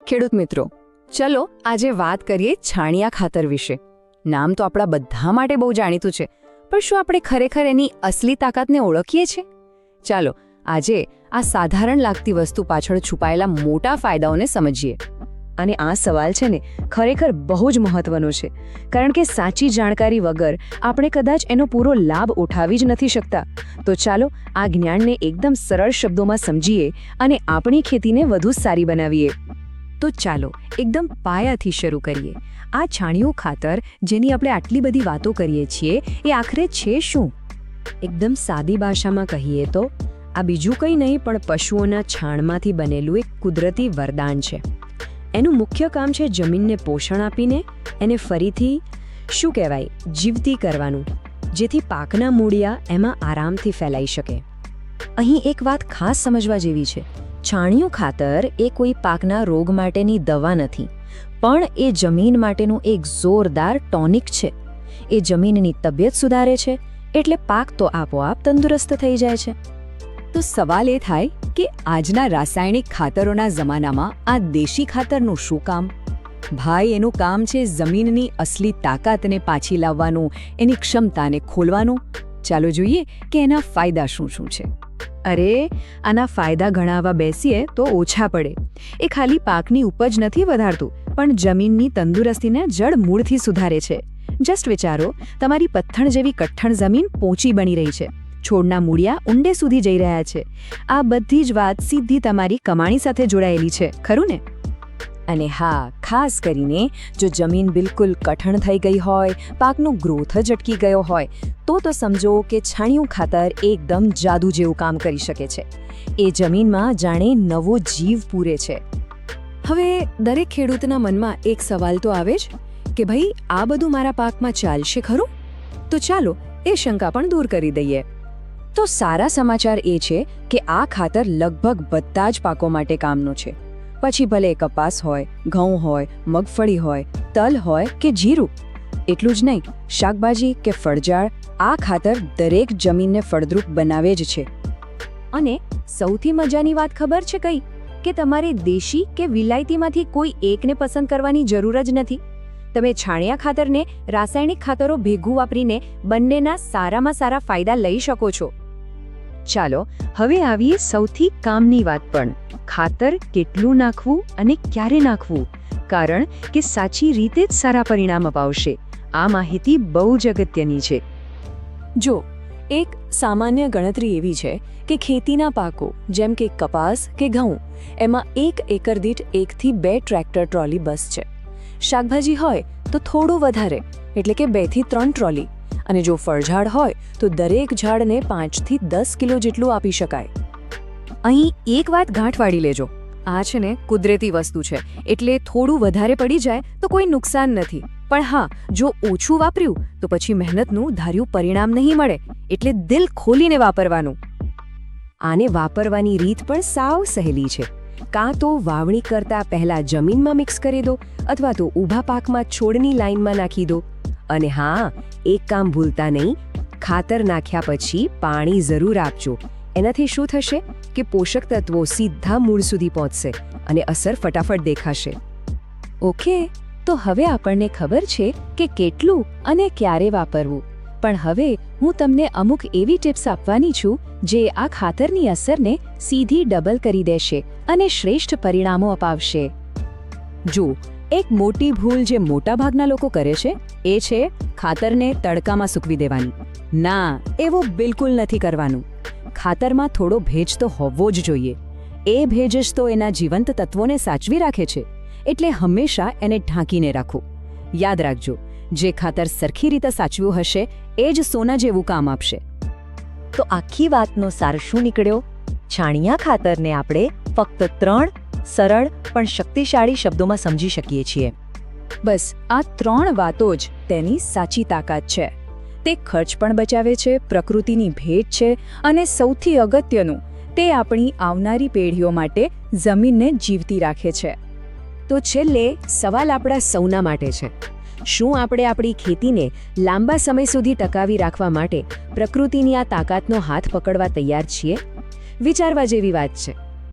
ખેડૂત મિત્રો, ચલો આજે વાત કરીએ છાણિયા ખાતર વિશે. નામ તો આપણા બધા માટે બહુ જાણીતું છે, પણ શું આપણે ખરેખર એની અસલી તાકાતને ઓળખીએ છીએ? ચાલો આજે આ સાધારણ લાગતી વસ્તુ પાછળ છુપાયેલા મોટા ફાયદાઓને સમજીએ. અને આ સવાલ છે ને ખરેખર બહુ જ મહત્વનો છે, કારણ કે સાચી જાણકારી વગર આપણે કદાચ એનો પૂરો લાભ ઉઠાવી જ નથી શકતા. તો ચાલો આ જ્ઞાનને એકદમ સરળ શબ્દોમાં સમજીએ અને આપણી ખેતીને વધુ સારી બનાવીએ. તો ચાલો એકદમ પાયાથી શરૂ કરીએ. આ છાણિયું ખાતર જેની આપણે આટલી બધી વાતો કરીએ છીએ એ આખરે છે શું? એકદમ સાદી ભાષામાં કહીએ તો આ બીજું કંઈ નહીં પણ પશુઓના છાણમાંથી બનેલું એક કુદરતી વરદાન છે. એનું મુખ્ય કામ છે જમીનને પોષણ આપીને એને ફરીથી શું કહેવાય જીવતી કરવાનું, જેથી પાકના મૂળિયા એમાં આરામથી ફેલાઈ શકે. અહીં એક વાત ખાસ સમજવા જેવી છે. છાણિયું ખાતર એ કોઈ પાકના રોગ માટેની દવા નથી, પણ એ જમીન માટેનું એક જોરદાર ટોનિક છે. એ જમીનની તબિયત સુધારે છે, એટલે પાક તો આપોઆપ તંદુરસ્ત થઈ જાય છે. તો સવાલ એ થાય કે આજના રાસાયણિક ખાતરોના જમાનામાં આ દેશી ખાતરનું શું કામ? ભાઈ, એનું કામ છે જમીનની અસલી તાકાતને પાછી લાવવાનું, એની ક્ષમતાને ખોલવાનું. ચાલો જોઈએ કે એના ફાયદા શું શું છે. અરે આના ફાયદા ગણાવવા બેસીએ તો ઓછા પડે. એ ખાલી પાકની ઉપજ નથી વધારતું, પણ જમીનની તંદુરસ્તીને જડ મૂળથી સુધારે છે. જસ્ટ વિચારો, તમારી પથ્થણ જેવી કઠણ જમીન પોચી બની રહી છે, છોડના મૂળિયા ઊંડે સુધી જઈ રહ્યા છે. આ બધી જ વાત સીધી તમારી કમાણી સાથે જોડાયેલી છે, ખરું ને? અને હા, ખાસ કરીને જો જમીન બિલકુલ કઠણ થઈ ગઈ હોય, પાકનો ગ્રોથ જ અટકી ગયો હોય, તો સમજો કે છાણિયું ખાતર એકદમ જાદુ જેવું કામ કરી શકે છે. એ જમીનમાં જાણે નવો જીવ પૂરે છે. હવે દરેક ખેડૂતના મનમાં એક સવાલ તો આવે જ કે ભાઈ, આ બધું મારા પાકમાં ચાલશે ખરું? તો ચાલો એ શંકા પણ દૂર કરી દઈએ. તો સારા સમાચાર એ છે કે આ ખાતર લગભગ બધા જ પાકો માટે કામનું છે. પછી ભલે કપાસ હોય, ઘઉં હોય, મગફળી હોય, તલ હોય કે જીરું. એટલું જ નહીં, શાકભાજી કે ફળઝાડ, આ ખાતર દરેક જમીનને ફળદ્રુપ બનાવે જ છે. અને સૌથી મજાની વાત ખબર છે કઈ? કે તમારે દેશી કે વિલાયતીમાંથી કોઈ એકને પસંદ કરવાની જરૂર જ નથી. તમે છાણિયા ખાતરને રાસાયણિક ખાતરો ભેગું વાપરીને બંનેના સારામાં સારા ફાયદા લઈ શકો છો. ચાલો હવે આવીએ સૌથી કામની વાત પણ. ખાતર કેટલું નાખવું અને ક્યારે નાખવું, કારણ કે સાચી રીતે જ સારા પરિણામ અપાવશે. આ માહિતી બહુ જ અગત્યની છે. જો એક સામાન્ય ગણતરી એવી છે કે ખેતીના પાકો જેમ કે કપાસ કે ઘઉં, એમાં 1 એકર દીઠ 1 થી 2 ટ્રેક્ટર ટ્રોલી બસ છે. શાકભાજી હોય તો થોડું વધારે, એટલે કે 2 થી 3 ટ્રોલી. અને જો ફળઝાડ હોય તો દરેક ઝાડને 5 થી 10 કિલો જેટલું આપી શકાય. અહીં એક વાત ગાંઠ વાળી લેજો, આ છે ને કુદરતી વસ્તુ છે, એટલે થોડું વધારે પડી જાય તો કોઈ નુકસાન નથી. પણ હા, જો ઓછું વાપર્યું તો પછી મહેનતનું ધાર્યું પરિણામ નહીં મળે, એટલે દિલ ખોલીને વાપરવાનું. આને વાપરવાની રીત પણ સાવ સહેલી છે. કાં તો વાવણી કરતા પહેલા જમીનમાં મિક્સ કરી દો, અથવા તો ઊભા પાકમાં છોડની લાઈનમાં નાખી દો. અને હા, એક કામ ભૂલતા નહીં, ખાતર નાખ્યા પછી પાણી જરૂર આપજો. એનાથી શું થશે કે પોષક તત્વો સીધા મૂળ સુધી પહોંચશે અને અસર ફટાફટ દેખાશે. ઓકે, તો હવે આપણને ખબર છે કે કેટલું અને ક્યારે વાપરવું. પણ હવે હું તમને અમુક એવી ટિપ્સ આપવાની છું જે આ ખાતરની અસરને સીધી ડબલ કરી દેશે અને શ્રેષ્ઠ પરિણામો અપાવશે. જો એક મોટી ભૂલ જે મોટાભાગના લોકો કરે છે એ છે ખાતરને તડકામાં સૂકવી દેવાની. ના, એવું બિલકુલ નથી કરવાનું. ખાતરમાં થોડો ભેજ તો હોવો જ જોઈએ. એ ભેજ જ તો એના જીવંત તત્વોને સાચવી રાખે છે, એટલે હંમેશા એને ઢાંકીને રાખો. યાદ રાખજો, જે ખાતર સરખી રીતે સાચવ્યું હશે એ જ સોના જેવું કામ આપશે. તો આખી વાતનો સાર શું નીકળ્યો? છાણિયા ખાતરને આપણે ફક્ત 3 સરળ પણ શક્તિશાળી શબ્દોમાં સમજી શકીએ છીએ. બસ આ 3 વાતો જ તેની સાચી તાકાત છે. તે ખર્ચ પણ બચાવે છે, પ્રકૃતિની ભેટ છે, અને સૌથી અગત્યનું, તે આપણી આવનારી પેઢીઓ માટે જમીનને જીવતી રાખે છે. તો છેલ્લે સવાલ આપણા સૌના માટે છે. શું આપણે આપણી ખેતીને લાંબા સમય સુધી ટકાવી રાખવા માટે પ્રકૃતિની આ તાકાતનો હાથ પકડવા તૈયાર છીએ? વિચારવા જેવી વાત છે.